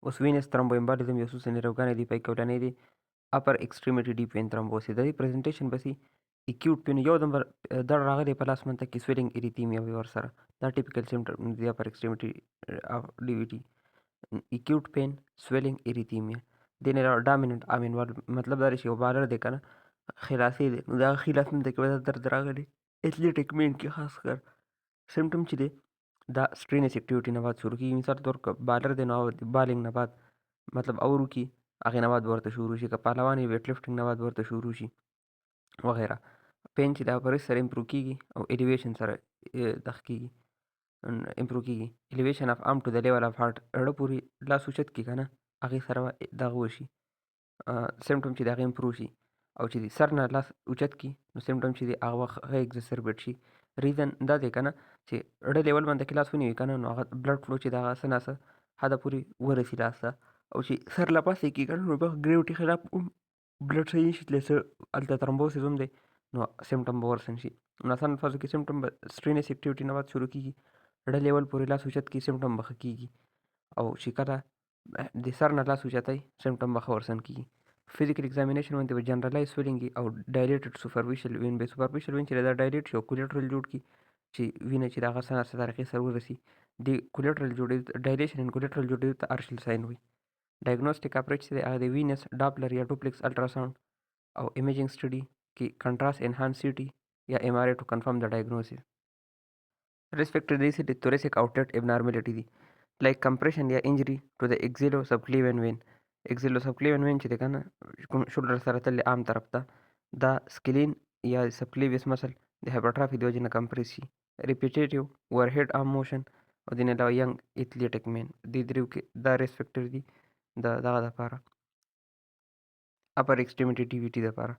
اوس وینس ترومبوایمبالیزم یو څو سیناریوګانې دي. پکې اولنۍ دي اپر ایکسټریمیټي ډیپ وین ترومبوسس. د دې پریزنټیشن به سي اکیوټ پین یو دم دړ راغلی په لاس منته کې سویلینګ اریتیمیا وي ورسره. دا ټیپیکل سیمټم دی اپر ایکسټریمیټي ډي وی ټي. اکیوټ پین سویلینګ اریتیمیا دې نه علاوه ډامیننٹ امین وال مطلب دا دی چې یو بالر دی که نه خلافي دی نو د هغه ښي لاس منځ کې به دا درد راغلی ایتھلیټک مین کې خاص کر سیمټم چې دی دا سټرینس اکټیویټي نه بعد شروع کېږي. مثال طور که بالر دی نو بالینګ نه بعد مطلب اور وکړي هغې نه بعد ورته شروع شي. که پهلوان یې ویټ لفټنګ نه بعد ورته شروع شي وغیره. پین چې دا په ریس سره امپروو کېږي او الیویشن سره دغه کېږي امپروو کېږي. الیویشن اف ارم ټو د لیول اف هارټ اړه پورې لاس اوچت کړي که نه هغې سره به دغه وشي سیمټم چې د هغې امپروو شي. او چې د سر نه لاس اوچت کړي نو سیمټم چې دی هغه وخت ښه ایګزسربیټ شي. ریزن دا دی که نه چې اړه لیول باندې کې لاس ونیوي که نه نو هغه بلډ فلو چې د هغه څه نه څه حده پورې ورسي لاس ته. او چې سر له پاسې کړي که نه نو به ګریوټي خلاف بلډ صحیح شي تللی څه هلته ترومبوسس هم دی نو سیمټم به ورسن شي. نو آسان الفاظو کې سیمټم به سټرینس اکټیویټي نه بعد شروع کېږي. اړه لیول پورې لاس اوچت کړي سیمټم به ښه کېږي. او چې کله د سر نه لاس اوچتئ سیمټم به ښه ورسن کېږي. فزیکل ایگزامینیشن باندې به جنرالایز سویلینګ او ډایلیټډ سوپرفیشل وین به سوپرفیشل وین چې دا ډایلیټ شي او کولیټرل جوړ کړي چې وینه چې د هغه څه نه څه طریقې سره ورسي. د کولیټرل جوړېدو ډایلیشن ان کولیټرل جوړېدو ته ارشل ساین وایي. ډایګنوسټیک اپروچ چې دی هغه د وینس ډاپلر یا ډوپلیکس الټراساوند او امیجنګ سټډي کې کنټراسټ انهانس سی ټي یا ایم آر آی ټو کنفرم د ډایګنوسس. ریسپیکټ دی چې د توریسیک آوټلیټ ابنارملټي دي لایک کمپریشن یا انجری ټو د ایکزیلو سبکلیون وین. ایکزیلو سبکلیون وین چې دی که نه کوم شولډر سره تللی عام طرف ته دا سکلین یا سبکلیویس مسل د هایپرټرافي د وجې نه کمپریس شي. ریپیټیټیو ور هیډ آرم موشن او د نه علاوه ینګ ایتھلیټک مین دې دریو کې دا ریس فیکټر دي د دغه دپاره اپر ایکسټریمیټي ډي وي ټي دپاره.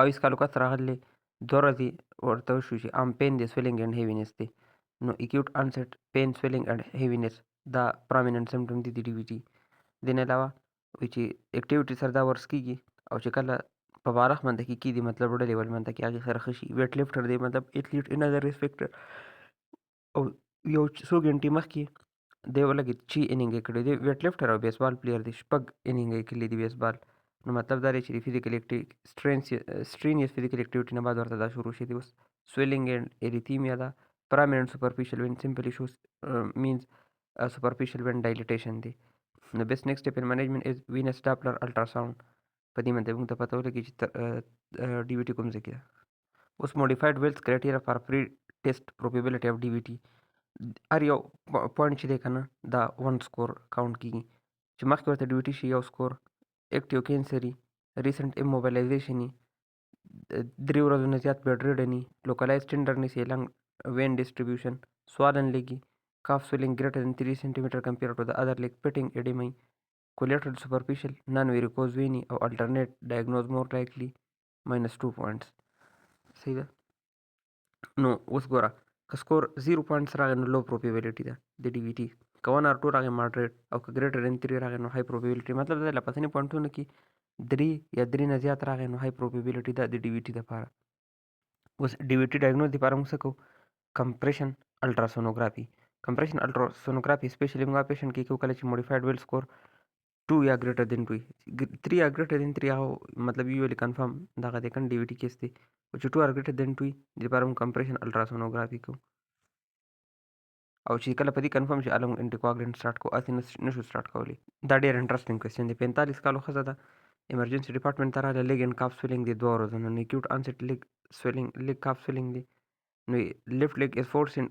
22 کالو کس راغلی 2 ورځې ورته وشو چې ام پین دی سویلینګ اینډ هیوینس دی نو اکیوټ انسټ پین سویلینګ اینډ هیوینس دا پرامیننٹ سیمټم دي د ډي وي ټي. د نه علاوه وایي چې اکټیویټي سره دا ورس کېږي او چې کله په بالغ منده کې کېږي مطلب وړه لیول منده کې هغې سره ښه شي. ویټ لفټر دی مطلب ایتھلیټ انذر ریس فیکټر او یو څو ګنټې مخکې دی ولګېد چې اننګ یې کړی دی ویټ لفټر او بیسبال پلیر دی 6 اننګ یې کړي دي بیسبال. نو مطلب دا دی چې د فزیکل سټرینیس فزیکل اکټیویټي نه بعد ورته دا شروع شي. اوس سویلینګ اینډ اریتیمیا دا پرامیننٹ سوپرفیشل وین سمپلی شوز مینز سوپرفیشل وین ډایلیټیشن دی. نو بیسټ نیکسٹ سټیپ ان مینجمنٹ از وینس ډاپلر الټراساوند. په دې باندې موږ ته پته ولګي چې ډي وي ټي کوم ځای کې ده. اوس موډیفاید ویلز کرایټیریا فار پری ټیسټ پروبیبلیټي اف ډي وي ټي. هر یو پوینټ چې دی که نه دا 1 سکور کاونټ کېږي چې مخکې ورته ډي وي ټي شي یو سکور اکټیو کینسري ریسنټ اموبلایزیشن 3 ورځو نه زیات بیډ ریډن لوکلایز ټینډرنس یا لنګ وین ډسټریبیوشن سوالن لګي کاف سویلینګ ګریټر دین 3 سینټیمیټر کمپیئر ټو د ادر لیګ پیټینګ ایډیمای کولیټرل سوپرفیشل نان ویریکوز ویني او الټرنیټ ډایګنوز مور لایکلی -2 پوینټس. صحیح ده. نو اوس ګوره که سکور 0 پوینټس راغی نو لو پروبیبلیټي ده د ډي وي ټي. که 1 or 2 راغی ماډریټ او که ګریټر دین 3 راغی نو های پروبیبلیټي. مطلب دا له پسنی پوینټونو کې 3 یا 3 نه زیات راغی نو های پروبیبلیټي ده د ډي وي ټي دپاره. اوس ډي وي ټي ډایګنوز دپاره موږ څه کوو کمپریشن الټراسونوګرافي. کمپریشن الټراسونوګرافي سپیشلی موږ هغه پیشنټ کې کوو کله چې موډیفاید ویل سکور 2 یا ګریټر دین 2 3 یا ګریټر دین 3 هغه مطلب یولی کنفرم دغه د کن ډي وي ټي کیس دی. او چې 2 or ګریټر دین 2 د لپاره موږ کمپریشن الټراسونوګرافي کوو. او چې کله په دې کنفرم شي هله موږ انټي کواګولینټ سټارټ کوو. هسې نشو سټارټ کولی. دا ډېر انټرسټینګ کوېسچن دی. 45 کالو ښځه ده ایمرجنسي ډپارټمنټ ته راغله لیګ اینډ کاف سویلینګ دی 2 ورځو نه اکیوټ انسټ لیګ کاف سویلینګ دی نو لیفټ لیګ از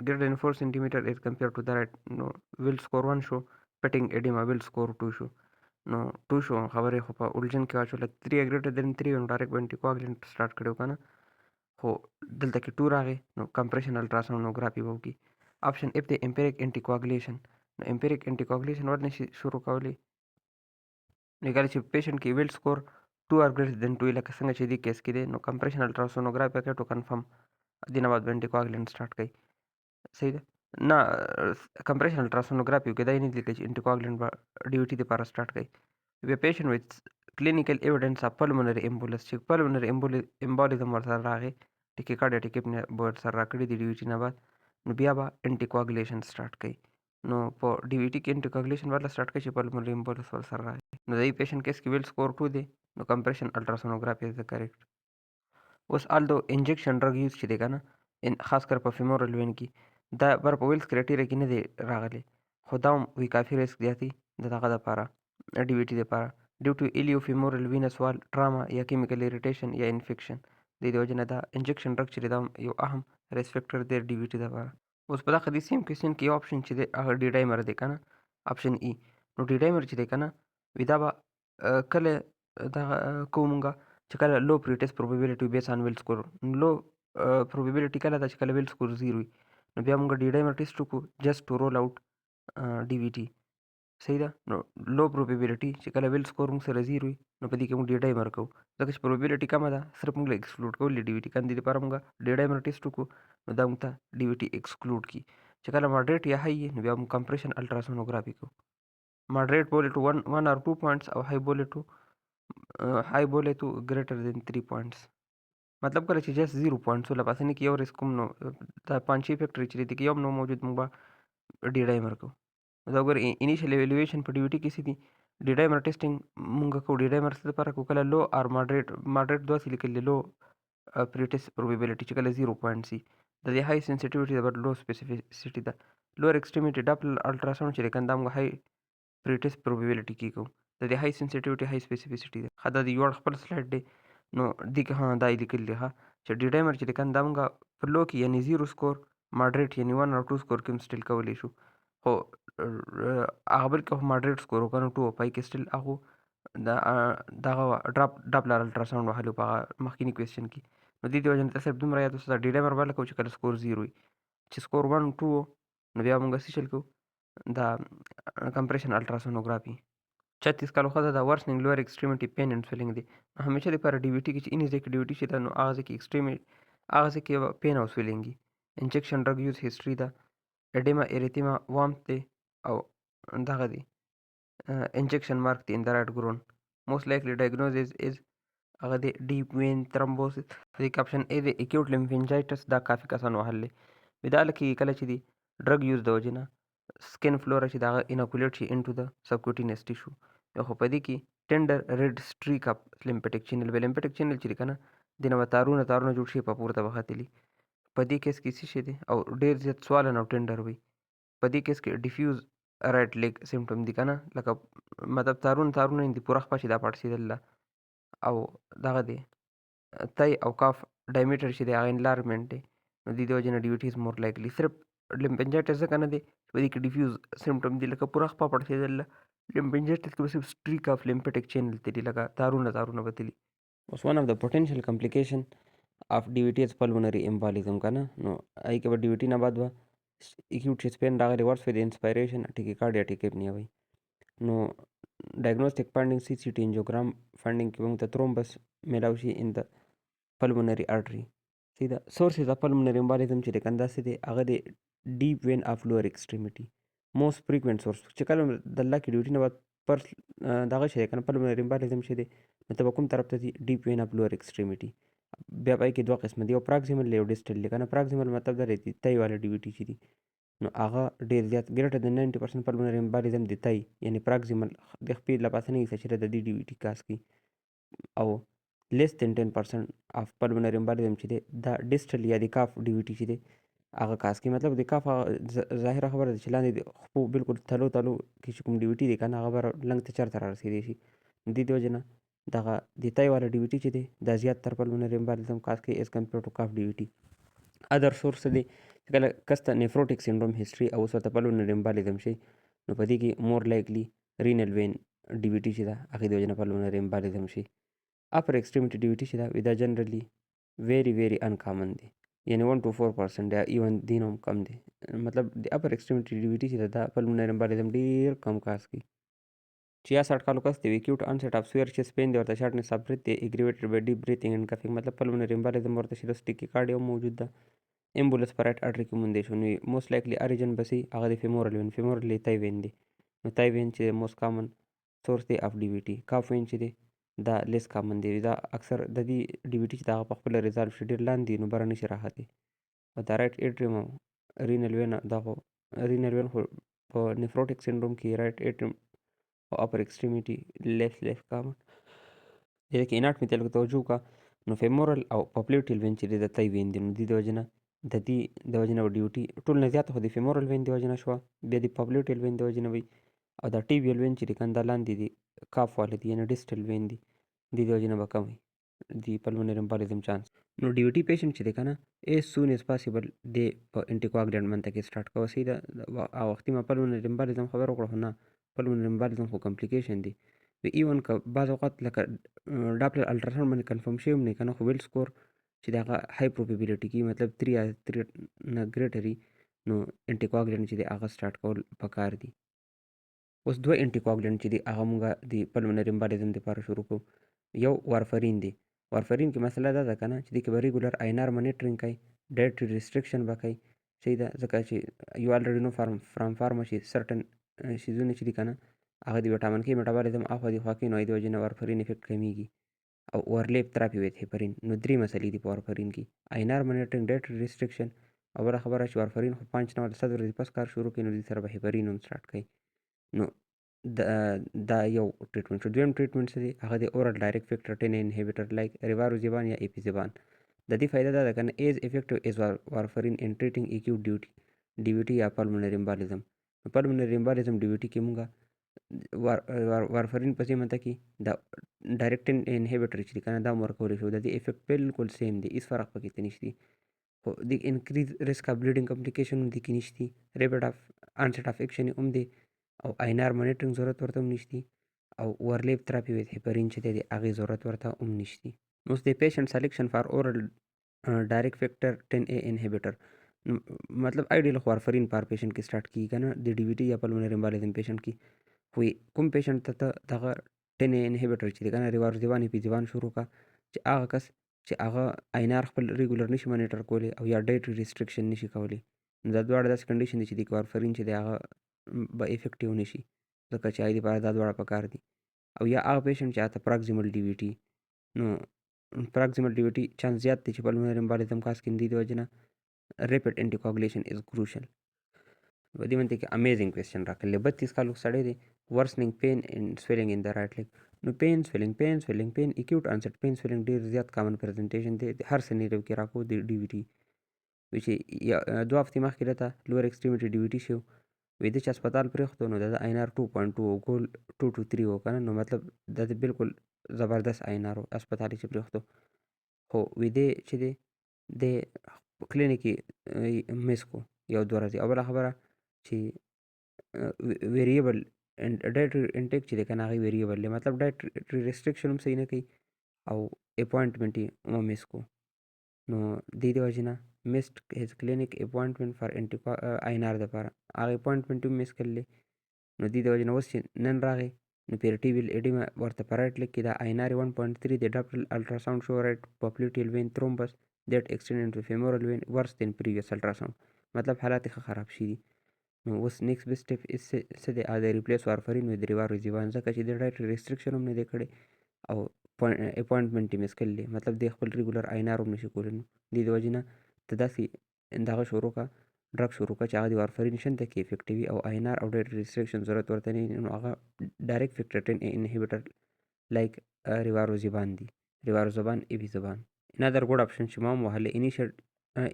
greater than 4 centimeter as compared to the right. نو ویل سکور 1 شو پټینګ ایډیما ویل سکور 2 شو. نو 2 شو خبرې خو په اولجن کې واچوله 3 greater than 3 نو ډایرکټ به انټي کواګولینټ سټارټ کړی که نه خو دلته کې 2 راغی نو کمپریشن الټراسونوګرافي به وکړي. آپشن اف دی امپیریک انټي کواګولیشن. نو امپیریک انټي کواګولیشن ور نشي شروع کولی نو کله چې پیشنټ کې ویل سکور 2 or greater than 2 لکه څنګه چې دې کیس کې دی نو کمپریشن الټراسونوګرافي کوي ټو کنفرم دې نه بعد به انټي کواګولینټ سټارټ کوي. صحیح ده. نه کمپریشن الټراسونوګرافي وکړي دا یې نه دي لیکلي چې انټي کواګولینټ به ډي وي ټي دپاره سټارټ کوي. بیا پیشنټ ویت کلینیکل ایویډنس اف پلمونري امبولس چې پلمونري امبولیزم ورسره راغی ټیکیکارډیا ټیکیپنیا به ورسره راکړي دي ډي وي ټي نه بعد نو بیا به انټي کواګولیشن سټارټ کوي. نو په ډي وي ټي کې انټرکاګولیشن ورله سټارټ کړي چې پلمونري امبولس ورسره راغی. نو د دې پیشنټ کیس کې ویل سکور 2 دی. نو کمپریشن الټراسونوګرافي از د کریکټ. اوس آلدو انجکشن ډرګ یوز چې دی که نه، خاص کر په فیمورل وین کې دا بر په ویلز کرایټیریا کې نه دی راغلی، خو دا هم وی کافي ریسک زیاتي د دغه دپاره ډي وي ټي دپاره ډیو ټو ایلیو فیمورل وینس وال ټراما یا کیمیکل اریټیشن یا انفیکشن. د دې وجې نه دا انجکشن ډرګ چې دی دا هم یو اهم ریسک فیکټر دی ډي وي ټي دپاره. اوس په دغه دې سیم کوېسچن کې یو اپشن چې دی هغه ډي ډایمر دی که نه، اپشن ای. نو ډي ډایمر چې دی که نه وي دا به کله دغه کوو مونږه چې کله لو پریټیسټ پروبیبلیټي بیس آن ویل سکور. لو پروبیبلیټي کله ده چې کله ویل سکور 0 وي، نو بیا مونږ ډي ډایمر ټیسټ وکړو جسټ ټو رول آوټ ډي وي ټي. صحیح ده. نو لو پروبیبلیټي چې کله ویل سکور مونږ سره 0 وي، نو په دې کې مونږ ډي ډایمر کوو، ځکه چې پروبیبلیټي کمه ده صرف مونږ له ایکسکلوډ کول ډي وي ټي. که دې لپاره مونږ ډي ډایمر ټیسټ وکړو، نو دا مونږ ته ډي وي ټي ایکسکلوډ کړي. چې کله ماډریټ یا هاي وي، نو بیا مونږ کمپریشن الټراسونوګرافي کوو. ماډریټ بولې ټو 1 or 2 points او هاي بولې ټو ګریټر دین 3 points. مطلب کله چې جست 0 پوینټس له پاسه نه کې یو ریسک کوم، نو دا پانچې فیکټر چې دی کې یو نو موجود، مونږ به ډي ډایمر کوو. دا وګورئ انیشیل ایویلویشن په ډي وي ټي کې څه دي. ډي ډایمر ټیسټینګ مونږ کوو. ډي ډایمر څه لپاره کوو؟ کله لو اور ماډریټ دوسې لیکل دي، لو پریټیسټ پروبیبلیټي چې کله 0 پوینټس وي. د دې هاي سنسټیویټي ده بټ لو سپیسیفیسیټي ده. لوور ایکسټریمیټي ډاپلر الټراساوند چې دی که نه، دا مونږ هاي پریټیسټ پروبیبلیټي کې کوو. د دې هاي سنسټیویټي هاي سپیسیفیسیټي ده. ښه دا د یوړ خپل سلایډ دی، نو دې کې دا یې لیکلي دي چې ډي ډایمر چې دی که نه دا مونږ په لو کې یعنې 0 سکور، ماډریټ یعنې 1 or 2 سکور کې هم سټیل کولی شو. خو هغه بل کې خو ماډریټ سکور وکړو، نو 2 او پای کې سټیل هغو دغه ډاپلر الټراساوند وهلو په هغه مخکیني کوېسچن کې. نو دې وجې نه ته صرف دومره یاد وساته، ډي ډایمر به هله کوو چې کله سکور 0 وي. چې سکور 1 2 نو بیا مونږ څه شل کوو، دا کمپریشن الټراسونوګرافي. 36 کالو ښځه ده، ورسنینګ لوور ایکسټریمیټي پین اینډ سویلینګ دی. همیشه دپاره ډي وي ټي کې چې انې ځای کې ډي وي ټي چې ده، نو هغه ځای کې هغه ځای کې پین او سویلینګ وي. انجکشن ډرګ یوز هسټري ده، اډیما اریتیما وارمث دی، او دغه دی انجکشن مارک دی ان د رایټ ګرون. موست لایکلی ډایګنوزز از هغه دی ډیپ وین تھرمبوسس. په دې کې اپشن ای دی اکیوټ لیمفینجایټس، دا کافي کسانو حل دی. بداله کې کله چې دی ډرګ یوز د وجې نه سکن فلورا چې د هغه اناکولیټ شي انټو د سبکوټینس ټیشو. خو په دې کې ټینډر ریډ سټریک اپ لیمفیټک چینل به لیمفیټک چینل چې دی که نه، دې نه به تارونه جوړ شي، په پورته به ختلي. په دې کیس کې څه شی دی او ډېر زیات سوالن او ټینډر وي. په دې کیس کې ډیفیوز رایټ لیګ سیمټم دی که نه، لکه مطلب تارونه دي پوره خپه چې دا پړسېدل ده، او دغه دی تای او کاف ډایمیټر چې دی هغه انلارجمنټ دی. نو د دې وجې نه ډي وي ټي از مور لایکلی. صرف لیمفینجایټس ځکه نه دی چې په دې کې ډیفیوز سیمټم دي، لکه پوره خپه پړسېدل ده. لیمفینجایټس کې به صرف سټریک اف لیمفیټک چینل تلي، لکه تارونه به تلي. اوس ون اف د پوټینشیل کمپلیکیشن اف ډي وي ټي از پلمونري امبالیزم که نه، نو هغې کې به ډي وي ټي نه بعد به اکیوټ چیست پین راغلی ورس ود انسپایریشن ټیکیکارډیا ټیکیپنیا وایي. نو ډایګنوسټک فایندینګ سی سی ټي انجیوګرام فایندینګ کې به موږ ته ترومبس میلاو شي ان د پلمونري ارټري. صحیح ده. سورسز اف پلمونري امبالیزم چې دی که نه، داسې دی هغه دی ډیپ وین اف لوور ایکسټریمیټي. موست فریکوینټ سورس چې کله د الله کې ډي وي ټي نه بعد دغه چې دی که نه پلمونري امبالیزم چې دی، نو ته به کوم طرف ته ځي؟ ډیپ وین اف لوور ایکسټریمیټي. بیا پای کې دوه قسمه دي، یو پراکسیمل یو ډسټل دی که نه. پراکسیمل مطلب دا دی تای والا ډي وي ټي چې دي، نو هغه ډېر زیات ګریټر دین 90% پلمونري امبالیزم د تای یعنې پراکسیمل د خپې له پاسه نه وي چې د دې ډي وي ټي کاس کوي، او لیس دین 10% اف پلمونري امبالیزم چې دی دا ډسټل یا د کاف ډي وي ټي چې دی هغه کاس کوي. مطلب د کاف ظاهره خبره ده چې لاندې د خپو بالکل تلو کې چې کوم ډي وي ټي دی که نه، هغه به لنګ ته چېرته را رسېدی شي. د دې وجې نه دغه د تای والا ډي وي ټي چې دی دا زیات تر پلمونري امبالیزم کاس کوي ایز کمپیر ټو کاف ډي وي ټي. ادر سورس دی چې کله کس ته نیفروټیک سینډروم هسټري او اوس ورته پلمونري امبالیزم شي، نو په دې کې مور لایکلی رینل وین ډي وي ټي چې ده هغې د وجې نه پلمونري امبالیزم شي. اپر ایکسټریمیټي ډي وي ټي چې ده دا جنرالي ویری انکامن دی، یعنې 1 to 4% یا ایون دې نه هم کم دی. مطلب د اپر ایکسټریمیټي ډي وي ټي چې ده دا پلمونري امبالیزم ډېر کم کاس کوي. 66 کالو کس دی اکیوټ آنسیټ اف سویر چیست پین دی، ورته شارټنس اف بریث دی اګریویټډ باي ډیپ بریثینګ اینډ کفینګ. مطلب پلمونري امبالیزم ورته شي، داسې ټیکیکارډیا هم موجود ده، امبولس په رایټ اټري کې موندی شو. نو موست لایکلی اریجن به سي هغه د فیمورل وین، فیمورل تای وین دی. نو تای وین چې موست کامن سورس دی اف ډي وي ټي. کاف وین چې دی دا لیس کامن دی، دا اکثر د دې ډي وي ټي چې دا هغه په خپله ریزالو شي ډېر لاندې، نو بره نشي راختلی. او دا رایټ ایټریم او رینل وین دا خو رینل وین خو په نیفروټیک سینډروم کې رایټ ایټریم او اپر ایکسټریمیټي لیفت کامن دې کې اناټ میتل کې توجه وکړه نو فیمورل او پاپلیټیل وین چې د تای وین دي نو د وجنه د دې د وجنه ډیوټي ټول نه زیات خو د فیمورل وین د وجنه شو بیا د پاپلیټیل وین د وجنه وي او د ټیبیل وین چې کنده لاندې دي کاف والے دي یعنی ډیسټل وین دي د وجنه به کم وي د پلمونری امبالیزم چانس نو ډیوټي پیشنټ چې دی کنه ایز سون ایز پاسبل د په انټیکواګلنټ منته کې سٹارټ کوي سیده او وختي ما پلمونری امبالیزم خبر وکړو نه پلمونری امبالیزم خو کمپلیکیشن دي و ایون که بعض اوقات لکه ډاپلر الټراساوند باندې کنفرم شوی هم نه کنه خو ویل سکور چې د هغه های پروبیبلیټي کې مطلب 3 یا 3 نه ګریټري نو انټیکواګلنټ چې دی هغه سٹارټ کول پکار دي اوس دوه انټیکواګلنټ چې دی هغه موږ د پلمونری امبالیزم لپاره شروع کوو یو وارفرین دی وارفرین کې مسله دا ده کنه چې د کې به ریګولر آینار مانیټرینګ کوي ډایټري ریسټریکشن به کوي صحیح ده ځکه چې یو الریډي نو فرام فارماسي سرټن شیزونه چې دي کنه هغه د وټامین کې میټابولیزم اخوا دی خوا کې نو د وجې نه وارفرین افیکټ کمیږي او اورلیپ تراپي ویت هیپرین نو درې مسلې دي په وارفرین کې آینار مانیټرینګ ډایټري ریسټریکشن او بله خبره چې وارفرین خو 5 نه 7 ورځې پس کار شروع کوي نو دې سره به هیپرین هم سٹارټ کوي نو دا یو ټریټمنټ شو دویم ټریټمنټ څه دی هغه د اورال ډایرکټ فیکټر 10 انهبیټر لایک ریواروزیبان یا اپیزیبان د دې فایده دا ده کنه ایز افیکټیو ایز وارفرین ان ټریټینګ ایکیوټ ډیوټي یا پلمونری امبالیزم پلمونری امبالیزم ډیوټي کې مونږه وارفرین په سیمه ته کې د ډایرکټ انهبیټر چې کنه دا ورکول شو د دې افیکټ بالکل سیم دی هیڅ فرق پکې نشته خو د انکریز ریسک اف بلیډینګ کمپلیکیشن د کې نشته ریپټ اف انسټ اف اکشن هم دی او آینار مانیټرینګ ضرورت ورته هم نشتی او ورلیپ تراپي ویت هیپرین چې دی هغې ضرورت ورته هم نشتی اوس د پیشنټ سلیکشن فار اورل ډایرکټ فیکټر 10 ا انهبیټر مطلب آیډیل خو وارفرین پار پیشنټ کې سٹارټ کیږي کنه د ډي وی ټي یا پلمونری امبالیزم پیشنټ کې خو کوم پیشنټ ته دغه 10 ا انهبیټر چې دی کنه ریواروزیبان اپیزیبان شروع کا چې هغه کس چې هغه آینار خپل ریګولر نشي مانیټر کولی او یا ډایټري ریسټریکشن نشي کولی دا دواړه داسې کنډیشن دي چې د وارفرین چې دی هغه به افیکټیو نشي ځکه چې هغې دپاره دا دواړه پکار دي او یا هغه پیشنټ چې هغه ته پراکزیمل ډي وي ټي نو پراکزیمل ډي وي ټي چانس زیات دی چې پلمونری امبالیزم کاز کړي د وجې نه ریپټ انټیکواګولیشن از کروشل په دې منځ کې امیزنګ کوېسچن راکړلی 32 کالو سړی دی ورسنینګ پین اینډ سویلنګ ان د رایټ لیګ نو پین سویلنګ پین اکیوټ انسټ پین سویلنګ ډېر زیات کامن پریزنټیشن دی د هر سینیریو کې راکو د ډي وي ټي چې 2 هفتې مخکې راته لوور ایکسټریمیټي ډي وي ټي شو وی د چې هسپتال پرېښودو نو د آینار 2.2 او ګول 2 to 3 و کنه نو مطلب د بالکل زبردست آینار و هسپتال چې پرېښودو خو وی دی چې دی د کلینیک کې میس کو یو 2 ورځې او بله خبره چې ویریبل ډایټري انټیک چې دی کنه هغې ویریبل دی مطلب ډایټري ریسټریکشن هم صحیح نه کوي او اپوینټمنټ یې هم میس کو نو د وجې نه missed his clinic appointment for آینار دپاره هغه اپوینټمنټ هم میس کړلی نو د وجې نه اوس چې نن راغی نو پیرټیبل ایډیما ورته په رایټ لیګ کې د آینار 1.3 د ډاپلر الټراساوند شو رایټ پاپلیټیل وین ترومبس دیټ ایکسټینډ انټو فیمورل وین ورس دین پریویس الټراساوند مطلب حالات یې ښه خراب شي دي نو اوس نیکسټ بیسټ سټیپ څه دی د ریپلیس وارفرین وذ ریواروزیبان ځکه چې د ډایټري ریسټریکشن هم نه دی کړی او اپوینټمنټ یې میس کړلی مطلب د خپل ریګولر آینار هم نشي کولی نو د وجې نه ته داسې دغه شروع کا ډرګ شروع کا چې هغه د وارفرین شنته کې افیکټیو وي او آینار او ډایټري ریسټریکشن ضرورت ورته نه نو هغه ډایرکټ فیکټر 10 ا انهبیټر لایک ریواروزیبان دي ریواروزیبان اپیزیبان انادر ګډ اپشن چې ما هم وهلی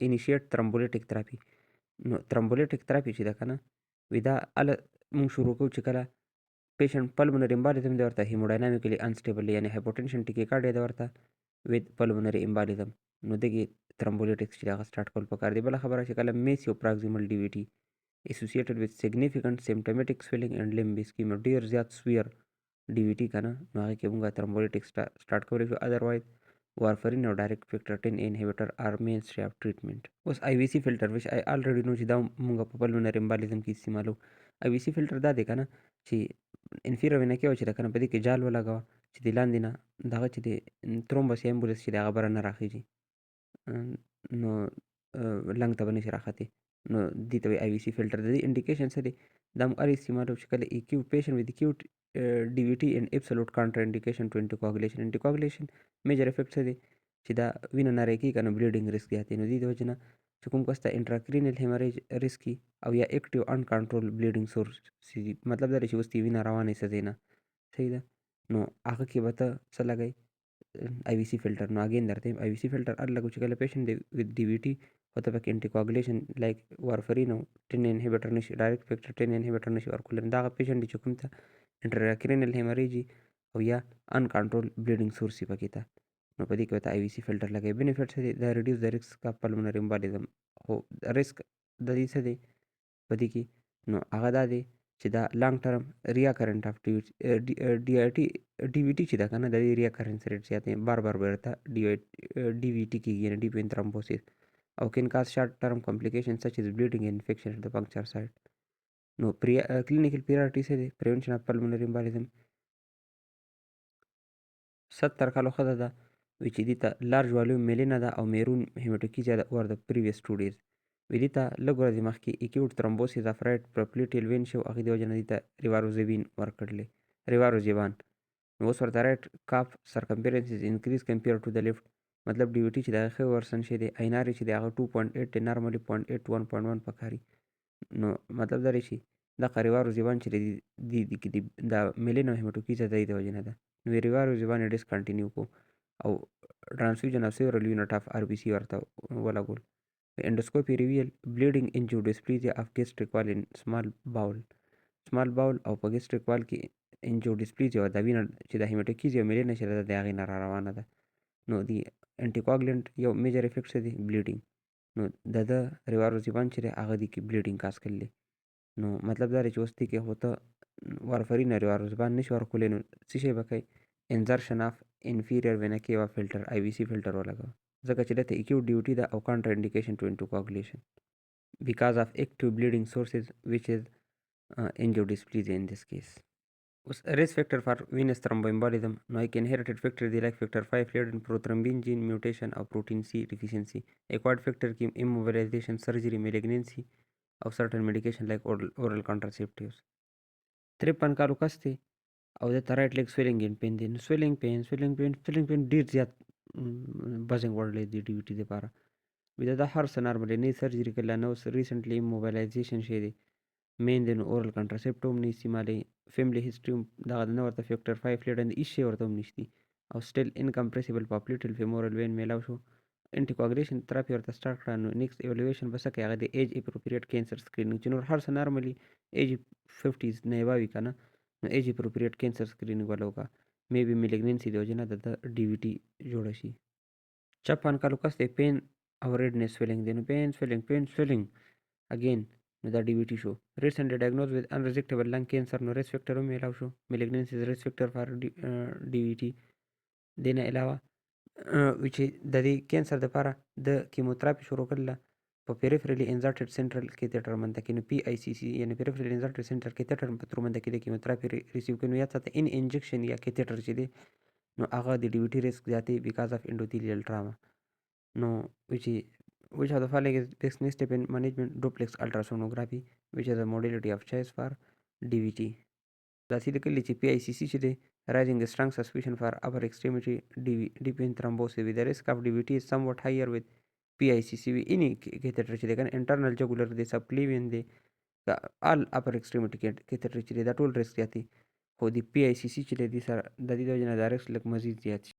انیشیټ ترمبولیټک تراپي نو ترمبولیټک تراپي چې ده کنه وی دا اله مونږ شروع کوو چې کله پیشنټ پلمونری امبالیزم دی ورته هیموډاینامیکلی انسټیبل یعنی هایپوټنشن ټیکیکارډیا دی ورته وید پلمونری امبالیزم نو دغې ترمبولیټکس چې هغه سٹارټ کول پکار دی بله خبره چې کله میس یو پراکزیمل ډي وي ټي اسوسییټډ وذ سیګنیفیکنټ سیمټمیټک سویلنګ اینډ لمب اسکیم ډېر زیات سویر ډي وي ټي که نه نو هغې کې مونږ ترمبولیټکس سٹارټ کولی شو ادروایز وارفرین او ډایرکټ فیکټر 10 انهبیټر ار مینسټری اف ټریټمنټ اوس آی وي سی فلټر وچ آی الریډي نو چې دا مونږ په پلمونری امبالیزم کې استعمالو آی وي سی فلټر دا دی که نه چې انفیریر وینا کې و چې ده که نه په دې کې جال ولګوه چې د لاندې نه دغه چې د ترومبس یا امبولس چې د هغه بره نه راخیږي نو لنګ ته به نشي راختې نو دې ته وایي آی وي سی فلټر د دې انډیکیشن څه دی دا موږ هر استعمالو چې کله اکیوټ پیشنټ وذ اکیوټ ډي وي ټي اینډ ابسولوټ کانټرا انډیکیشن ټو انټیکواګولیشن میجر افیکټ څه دی چې دا وینه نری کېږي که نه بلیډینګ ریسک زیات دی نو دې د وجې نه چې کوم کس ته انټراکرینل هیمریج ریسکي او یا اکټیو انکنټرول بلیډینګ سورس مطلب دا دی چې اوس دې وینه روانې څه ځای نه صحیح ده نو هغه کې به ته څه لګئ آی وي سي فلټر نو اګین درته آی وي سي فلټر هر لګو چې کله پیشنټ دی وذ ډي وي ټي خو ته پکې انټي کوګولیشن لایک وارفرین او 10 انهبیټر نشي ډایرکټ فیکټر 10 انهبیټر نشي ورکول دا هغه پیشنټ دی چې کوم ته انټراکرینل هیمریج او یا انکنټرول بلیډینګ سورس پکې ته نو په دې کې ته آی وي سي فلټر لګوي بینیفټ څه دی دا ریډیوس د ریسک اف پلمونري امبالیزم خو ریسک د دې څه دی په دې کې نو هغه دا دی چې دا لانګ ټرم ریاکرنټ اف ډي وي ټي چې دا که نه د دې ریاکرنس ریټ زیات دی بار بار به درته ډي وي ټي کېږي یعنې ډیپ وین ترومبوسس او کین کاز شارټ ټرم کمپلیکیشن سچ از بلیډینګ انفیکشن د پنکچر سایټ نو کلینیکل پریارټي څه دی پریونشن اف پلمونري امبالیزم 70 کالو ښځه ده which دې ته لارج والیوم میلینا ده او میرون هیماټوکیزیا ده اوور د پریویس 2 days دې ته لږ ورځې مخکې اکیوټ ترومبوسس اف رایټ پروپلیټیل وین شو هغې د وجې نه دې ته ریواروزیبان نو اوس ورته رایټ کاف سرکمفرنس از انکریز کمپیر ټو د لیفټ مطلب ډي وي ټي چې د هغه ښه ورسن شی دی ایناري چې د هغه 2.8 دی نارملي 0.8 to 1.1 پکاري نو مطلب دا دی چې دغه ریواروزیبان چې دی د میلینا هیماټوکیزیا د دې د وجې نه ده نو ریواروزیبان یې ډسکنټینیو کو او ټرانسفیوژن اف سیورل یونټ اف آر بي سي ورته ولګول اندوسکوپي ریویل بلیډینګ انجیوډسپلیزیا اف ګیسټریک وال ان سمال باول او په ګیسټریک وال کې انجیوډسپلیزیا دا وینه چې د هیماټوکیزیا میلینا چې ده د هغې نه را روانه ده نو دی انټیکواګلنټ یو میجر افیکټ څه دی بلیډینګ نو د ریواروزیبان چې دی هغه دی کې بلیډینګ کاز کړلی نو مطلب دا دی چې اوس دې کې خو ته وارفرین ریواروزیبان نشي ورکولی نو څه شی به کوي انزرشن اف انفیریر وینا کیوا فلټر آی وي سي فلټر ولګوه ځکه چې دلته اکیوټ ډي وي ټي ده او کانټر انډیکیشن ټو انټیکواګولیشن بیکاز اف اکټیو بلیډینګ سورسز وچ از انجیوډسپلیزیا ان دس کیس اوس ریس فیکټر فار وینس تھرومبوایمبولیزم نو ایک انهیریټډ فیکټر دی لایک فیکټر 5 لیډن پروترومبین جین میوټیشن او پروټین سی ډیفیشنسي ایکوارډ فیکټر کې ایموبیلایزیشن سرجری میلیګننسي او سرټن میډیکیشن لایک اورل کنټراسیپټیوز 53 کالو کس دی او د رایټ لیګ سویلینګ ان پین دی نو سویلینګ پین ډیر زیات بزنګ وړلی دی ډي وي ټي دپاره وي دا هر څه نارملی نه سرجري کړله نه اوس ریسنټلی موبایلایزیشن شی دی مین دی نو اورل کنټراسیپټ هم نه استعمالوي فیملی هسټري هم دغه نه ورته فیکټر 5 لیډن هېڅ شی ورته هم نشتي او سټیل انکمپریسیبل پاپلیټل فیمورل وین میلاو شو انټیکواګولیشن تھراپي ورته سټارټ کړه نو نیکسټ ایوالویشن به څه کوي هغه د ایج اپروپریټ کینسر سکرینینګ چې نور هر څه نارملي ایج 50s نه یې وي که نه نو ایج اپروپریټ کینسر سکرینینګ وله وکړه مې بي میلیګننسي د وجې نه د ډي وي ټي جوړه شي 56 کالو کس دی پین او ریډنس سویلینګ دی نو پین سویلینګ اگین نو دا ډي وي ټي شو ریسنټلی ډایګنوز وذ انریزیکټیبل لنګ کینسر نو ریس فیکټر هم میلاو شو میلیګننسي از ریس فیکټر فار ډي وي ټي دې نه علاوه چې د دې کینسر دپاره د کیموتراپي شروع کړله په پیریفرلی انزرټډ سینټرل کیتیټر منده کې نو پی آی سی سی یعنې پیریفرلی انزرټډ سینټر کیتیټر په تر منده کې د کیموتراپي ریسیو کوي نو یاد ساته ان انجکشن یا کیتیټر چې دی نو هغه د ډي وي ټي ریسک زیاتوي بیکاز اف انډوتیلیل ټراما نو which of the following is best next step in management duplex ultrasonography which is a modality of choice for DVT داسې لیکلي چې پی آی سی سی چې دی rising a strong suspicion for upper extremity deep vein thrombosis with the risk of DVT is somewhat higher with PICC any catheter چې دی کنه internal jugular دی subclavian دی all upper extremity catheter چې دی دا ټول ریسک زیاتي خو د پی آی سی سی چې دی سره د دې د وجې نه دا ریسک لږ مزید زیات شي